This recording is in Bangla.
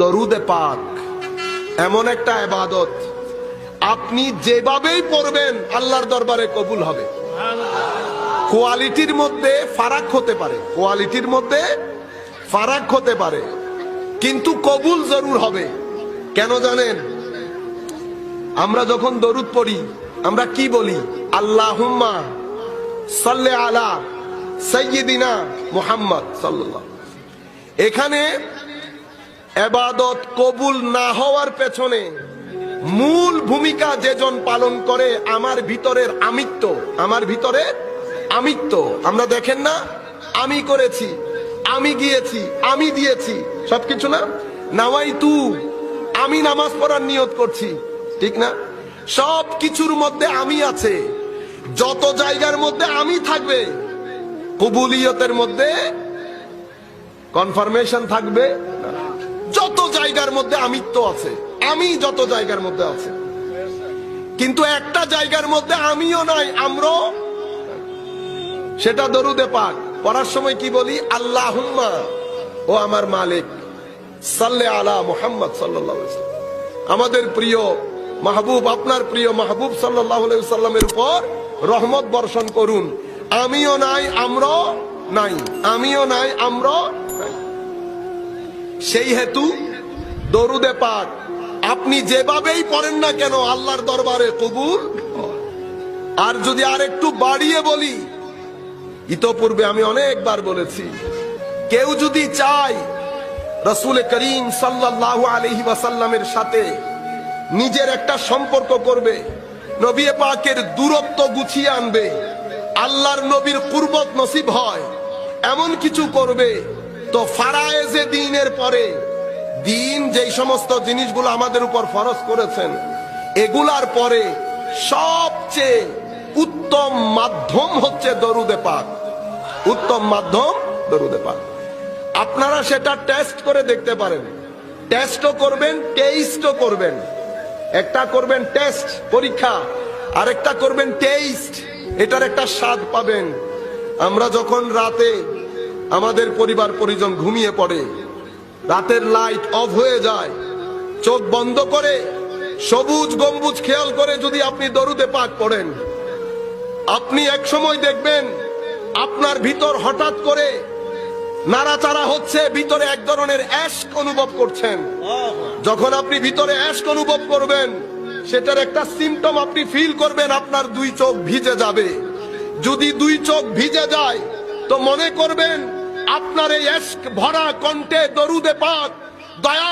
দরুদে পাক এমন একটা ইবাদত, আপনি যেভাবেই পড়বেন আল্লাহর দরবারে কবুল হবে। কোয়ালিটির মধ্যে ফারাক হতে পারে, কোয়ালিটির মধ্যে ফারাক হতে পারে, কিন্তু কবুল জরুর হবে। কেন জানেন? আমরা যখন দরুদ পড়ি আমরা কি বলি? আল্লাহুম্মা সাল্লি আলা সাইয়্যিদিনা মুহাম্মদ সাল্লাল্লাহু। এখানে ইবাদত কবুল না হওয়ার পেছনে মূল ভূমিকা যেজন পালন করে আমার ভিতরের আমিত্ব, আমার ভিতরের আমিত্ব। আমরা দেখেন না, আমি করেছি, আমি গিয়েছি, আমি দিয়েছি, সবকিছু না। নাওয়াইতু, আমি নামাজ পড়ার নিয়ত করছি, ঠিক না? সব কিছুর মধ্যে আমি আছে। যত জায়গার মধ্যে আমি থাকবে কবুলিয়তের মধ্যে কনফার্মেশন থাকবে। যত জায়গার মধ্যে আমিত্ব আছে, আমি যত জায়গার মধ্যে আছে, কিন্তু একটা জায়গার মধ্যে আমিও নাই, আমরাও। সেটা দরুদে পাক পড়ার সময় কি বলি? আল্লাহুম্মা, ও আমার মালিক, সাল্লি আলা মুহাম্মদ সাল্লাল্লাহু আলাইহি ওয়াসাল্লাম, আমাদের প্রিয় মাহবুব, আপনার প্রিয় মাহবুব সাল্লাল্লাহু আলাইহি ওয়াসাল্লামের উপর রহমত বর্ষণ করুন। আমিও নাই, আমরাও নাই, আমিও নাই, আমরাও নাই। সেই হেতু দরুদে পাক আপনি যেভাবেই পড়েন না কেন আল্লাহর দরবারে কবুল। আর যদি আর একটু বাড়িয়ে বলি, ইতোপূর্বে আমি অনেকবার বলেছি, কেউ যদি চায় রাসূল করিম সাল্লাল্লাহু আলাইহি ওয়াসাল্লামের সাথে নিজের একটা সম্পর্ক করবে, নবী পাকের দূরত্ব গুছিয়ে আনবে, আল্লাহর নবীর কুরবত নসিব হয়, এমন কিছু করবে, তো ফারায়েজে দ্বীনের পরে দ্বীন যেই সমস্ত জিনিসগুলো আমাদের উপর ফরজ করেছেন, এগুলার পরে সবচেয়ে উত্তম মাধ্যম হচ্ছে দরুদে পাক। উত্তম মাধ্যম দরুদে পাক। আপনারা সেটা টেস্ট করে দেখতে পারেন। টেস্টও করবেন, টেস্টও করবেন। একটা করবেন টেস্ট, পরীক্ষা, আর একটা করবেন টেস্ট, এটার একটা স্বাদ পাবেন। আমরা যখন রাতে আমাদের পরিবার পরিজন ঘুমিয়ে পড়ে, রাতের লাইট অফ হয়ে যায়, চোখ বন্ধ করে সবুজ গম্বুজ খেয়াল করে যদি আপনি দরুদে পাক পড়েন, আপনি এক সময় দেখবেন আপনার ভিতর হঠাৎ করে নাড়াচাড়া হচ্ছে, ভিতরে এক ধরনের অ্যাশক অনুভব করছেন। যখন আপনি ভিতরে অ্যাশক অনুভব করবেন, সেটার একটা সিম্পটম আপনি ফিল করবেন, আপনার দুই চোখ ভিজে যাবে। যদি দুই চোখ ভিজে যায় তো মনে করবেন আপনার এই অ্যাশক ভরা কণ্ঠে দরুদে পাক দয়া